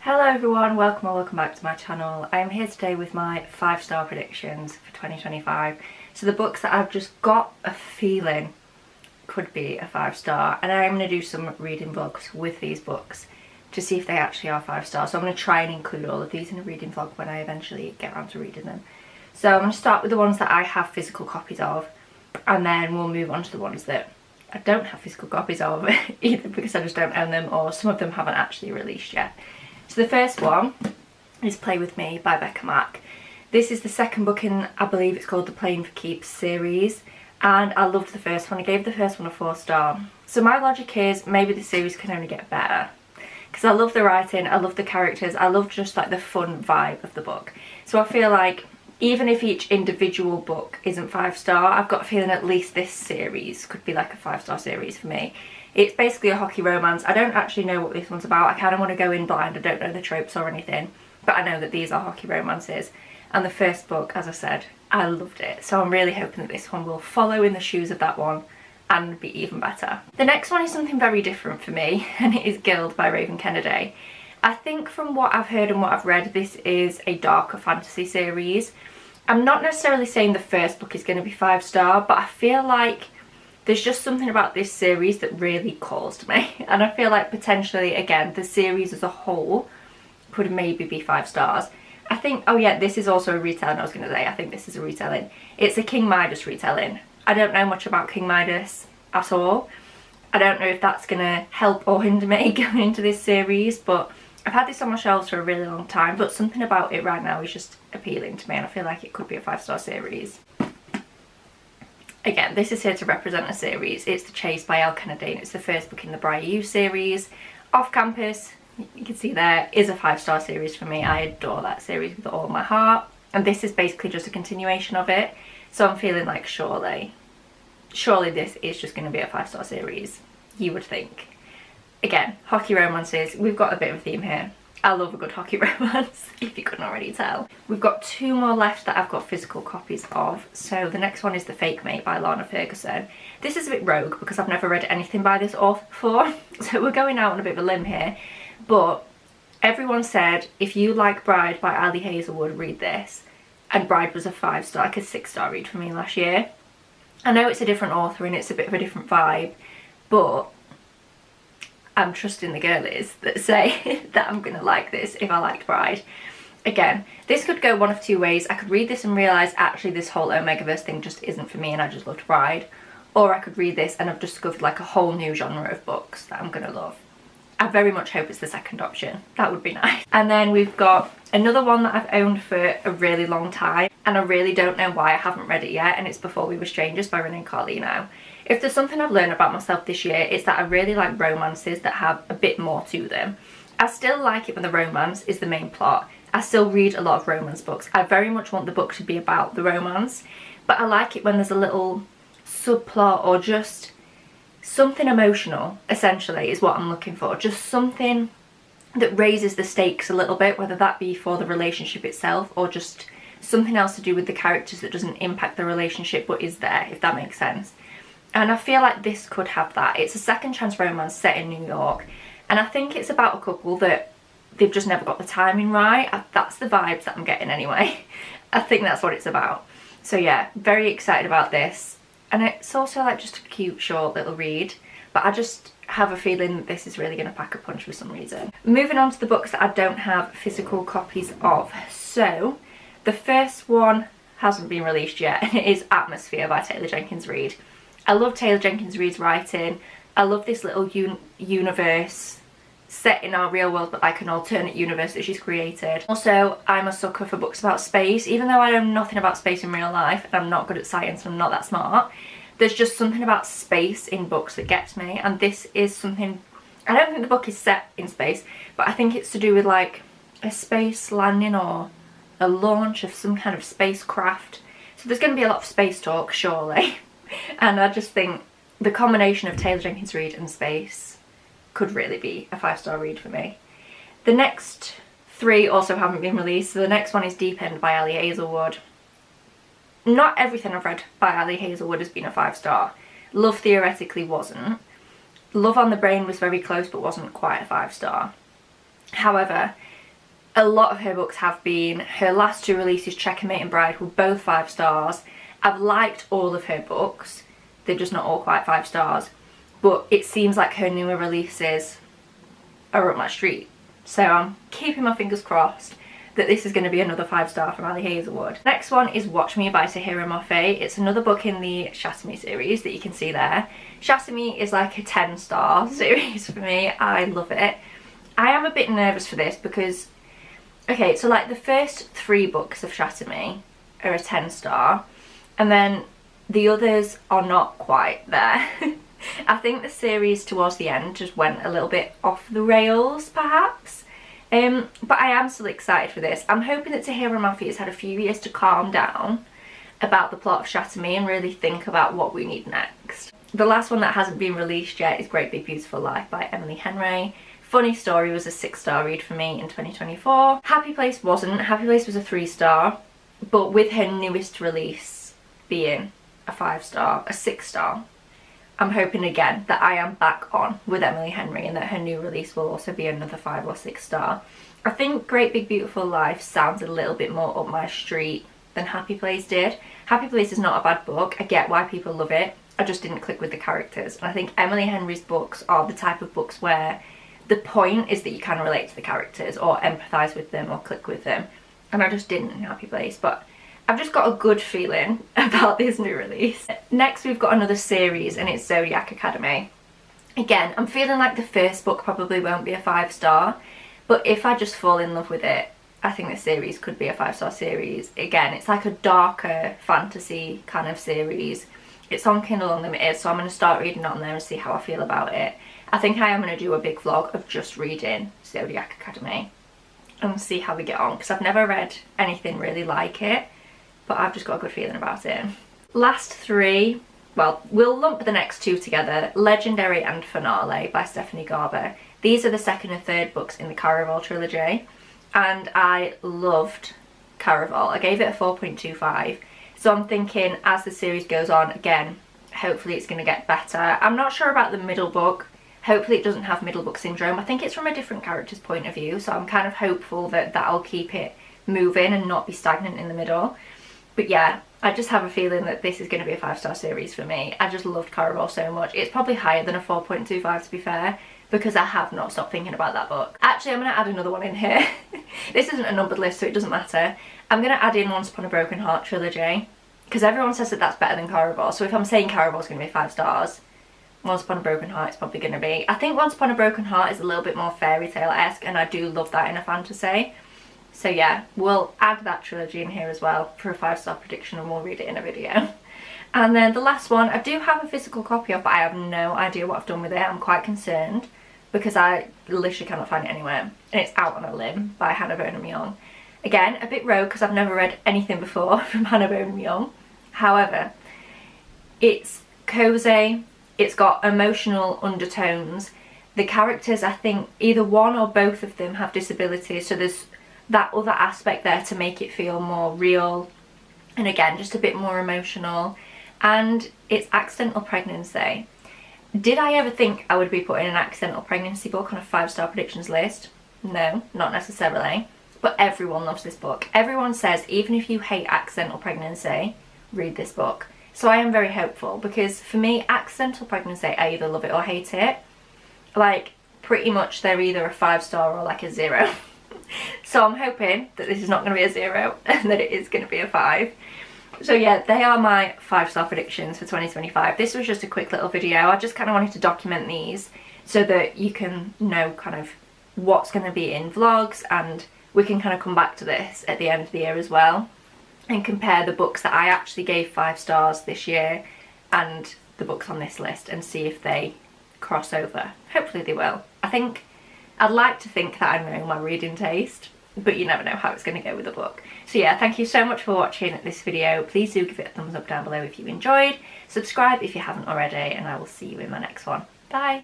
Hello everyone, welcome or welcome back to my channel. I am here today with my 5-star predictions for 2025. So the books that I've just got a feeling could be a 5-star, and I'm going to do some reading vlogs with these books to see if they actually are 5-star. So I'm going to try and include all of these in a reading vlog when I eventually get around to reading them. So I'm going to start with the ones that I have physical copies of, and then we'll move on to the ones that I don't have physical copies of, either because I just don't own them or some of them haven't actually released yet. So the first one is Play With Me by Becca Mack. This is the second book in, I believe it's called the Playing for Keeps series, and I loved the first one. I gave the first one a 4-star. So my logic is maybe the series can only get better, because I love the writing, I love the characters, I love just like the fun vibe of the book. So I feel like even if each individual book isn't 5-star, I've got a feeling at least this series could be like a 5-star series for me. It's basically a hockey romance. I don't actually know what this one's about. I kind of want to go in blind. I don't know the tropes or anything, but I know that these are hockey romances. And the first book, as I said, I loved it. So I'm really hoping that this one will follow in the shoes of that one and be even better. The next one is something very different for me, and it is Guild by Raven Kennedy. I think from what I've heard and what I've read, this is a darker fantasy series. I'm not necessarily saying the first book is going to be 5-star, but I feel like there's just something about this series that really calls to me, and I feel like potentially, again, the series as a whole could maybe be 5 stars. I think, oh yeah, this is also a retelling. I was going to say, I think this is a retelling. It's a King Midas retelling. I don't know much about King Midas at all. I don't know if that's going to help or hinder me going into this series, but I've had this on my shelves for a really long time, but something about it right now is just appealing to me, and I feel like it could be a 5-star series. Again, this is here to represent a series. It's The Chase by Elle Kennedy, and it's the first book in the Briar You series. Off Campus, you can see there, is a 5-star series for me. I adore that series with all my heart, and this is basically just a continuation of it. So I'm feeling like surely this is just going to be a 5-star series, you would think. Again, hockey romances, we've got a bit of a theme here. I love a good hockey romance, if you couldn't already tell. We've got 2 more left that I've got physical copies of. So the next one is The Fake Mate by Lana Ferguson. This is a bit rogue because I've never read anything by this author before, so we're going out on a bit of a limb here. But everyone said, if you like Bride by Ali Hazelwood, read this. And Bride was a 5-star, like a 6-star read for me last year. I know it's a different author and it's a bit of a different vibe, but I'm trusting the girlies that say that I'm gonna like this if I liked Bride. Again, this could go one of 2 ways. I could read this and realise actually this whole Omegaverse thing just isn't for me and I just loved Bride. Or I could read this and I've discovered like a whole new genre of books that I'm gonna love. I very much hope it's the second option. That would be nice. And then we've got another one that I've owned for a really long time, and I really don't know why I haven't read it yet, and it's Before We Were Strangers by Renee Carlino. If there's something I've learned about myself this year, it's that I really like romances that have a bit more to them. I still like it when the romance is the main plot. I still read a lot of romance books. I very much want the book to be about the romance, but I like it when there's a little subplot or just something emotional, essentially, is what I'm looking for. Just something that raises the stakes a little bit, whether that be for the relationship itself or just something else to do with the characters that doesn't impact the relationship but is there, if that makes sense. And I feel like this could have that. It's a second chance romance set in New York, and I think it's about a couple that they've just never got the timing right. That's the vibes that I'm getting anyway. I think that's what it's about. So yeah, very excited about this. And it's also like just a cute short little read, but I just have a feeling that this is really going to pack a punch for some reason. Moving on to the books that I don't have physical copies of. So the first one hasn't been released yet, and it is Atmosphere by Taylor Jenkins Reid. I love Taylor Jenkins Reid's writing. I love this little universe set in our real world, but like an alternate universe that she's created. Also, I'm a sucker for books about space. Even though I know nothing about space in real life, and I'm not good at science and I'm not that smart, there's just something about space in books that gets me, and this is something, I don't think the book is set in space, but I think it's to do with like a space landing or a launch of some kind of spacecraft. So there's going to be a lot of space talk, surely. And I just think the combination of Taylor Jenkins Reid and space could really be a 5-star read for me. The next 3 also haven't been released. So the next one is Deep End by Ali Hazelwood. Not everything I've read by Ali Hazelwood has been a 5-star. Love Theoretically wasn't. Love on the Brain was very close but wasn't quite a 5-star. However, A lot of her books have been. Her last two releases, Checkmate and Bride, were both 5 stars. I've liked all of her books. They're just not all quite 5 stars. But it seems like her newer releases are up my street. So I'm keeping my fingers crossed that this is going to be another 5-star from Ali Hazelwood. Next one is Watch Me by Tahereh Mafi. It's another book in the Shasimi series that you can see there. Shasimi is like a 10-star series for me. I love it. I am a bit nervous for this because, okay, so like the first 3 books of Shasimi are a 10-star, and then the others are not quite there. I think the series towards the end just went a little bit off the rails, perhaps. But I am still excited for this. I'm hoping that Tahereh Mafi has had a few years to calm down about the plot of Shasimi and really think about what we need next. The last one that hasn't been released yet is Great Big Beautiful Life by Emily Henry. Funny Story was a 6-star read for me in 2024. Happy Place wasn't. Happy Place was a 3-star, but with her newest release being a 5-star, a 6-star, I'm hoping again that I am back on with Emily Henry and that her new release will also be another 5 or 6-star. I think Great Big Beautiful Life sounds a little bit more up my street than Happy Place did. Happy Place is not a bad book. I get why people love it. I just didn't click with the characters. And I think Emily Henry's books are the type of books where the point is that you can relate to the characters or empathise with them or click with them. And I just didn't in Happy Place. But I've just got a good feeling about this new release. Next we've got another series and it's Zodiac Academy. Again, I'm feeling like the first book probably won't be a 5-star, but if I just fall in love with it, I think the series could be a 5-star series. Again, it's like a darker fantasy kind of series. It's on Kindle Unlimited, so I'm going to start reading it on there and see how I feel about it. I think I am going to do a big vlog of just reading Zodiac Academy and see how we get on, because I've never read anything really like it. But I've just got a good feeling about it. Last 3, well, we'll lump the next 2 together. Legendary and Finale by Stephanie Garber. These are the 2nd and 3rd books in the Caraval trilogy. And I loved Caraval. I gave it a 4.25. So I'm thinking as the series goes on, again, hopefully it's going to get better. I'm not sure about the middle book. Hopefully it doesn't have middle book syndrome. I think it's from a different character's point of view. So I'm kind of hopeful that that'll keep it moving and not be stagnant in the middle. But yeah, I just have a feeling that this is going to be a 5-star series for me. I just loved Caraval so much. It's probably higher than a 4.25 to be fair, because I have not stopped thinking about that book. Actually, I'm going to add another one in here. This isn't a numbered list, so it doesn't matter. I'm going to add in Once Upon a Broken Heart trilogy, because everyone says that that's better than Caraval. So if I'm saying Caraval's going to be 5 stars, Once Upon a Broken Heart is probably going to be. I think Once Upon a Broken Heart is a little bit more fairy tale-esque, and I do love that in a fantasy. So yeah, we'll add that trilogy in here as well for a 5-star prediction, and we'll read it in a video. And then the last one, I do have a physical copy of, but I have no idea what I've done with it. I'm quite concerned because I literally cannot find it anywhere. And it's Out on a Limb by Hannah Bonham Young. Again, a bit rogue because I've never read anything before from Hannah Bonham Young. However, it's cozy, it's got emotional undertones. The characters, I think either one or both of them have disabilities, so there's that other aspect there to make it feel more real, and again just a bit more emotional. And it's accidental pregnancy. Did I ever think I would be putting an accidental pregnancy book on a 5-star predictions list? No, not necessarily, but everyone loves this book. Everyone says even if you hate accidental pregnancy, read this book. So I am very hopeful, because for me accidental pregnancy, I either love it or hate it. Like pretty much they're either a 5-star or like a 0. So I'm hoping that this is not going to be a 0 and that it is going to be a 5. So yeah, they are my 5-star predictions for 2025. This was just a quick little video. I just kind of wanted to document these so that you can know kind of what's going to be in vlogs, and we can kind of come back to this at the end of the year as well and compare the books that I actually gave 5 stars this year and the books on this list and see if they cross over. Hopefully they will. I'd like to think that I know my reading taste, but you never know how it's going to go with a book. So yeah, thank you so much for watching this video. Please do give it a thumbs up down below if you enjoyed. Subscribe if you haven't already, and I will see you in my next one. Bye!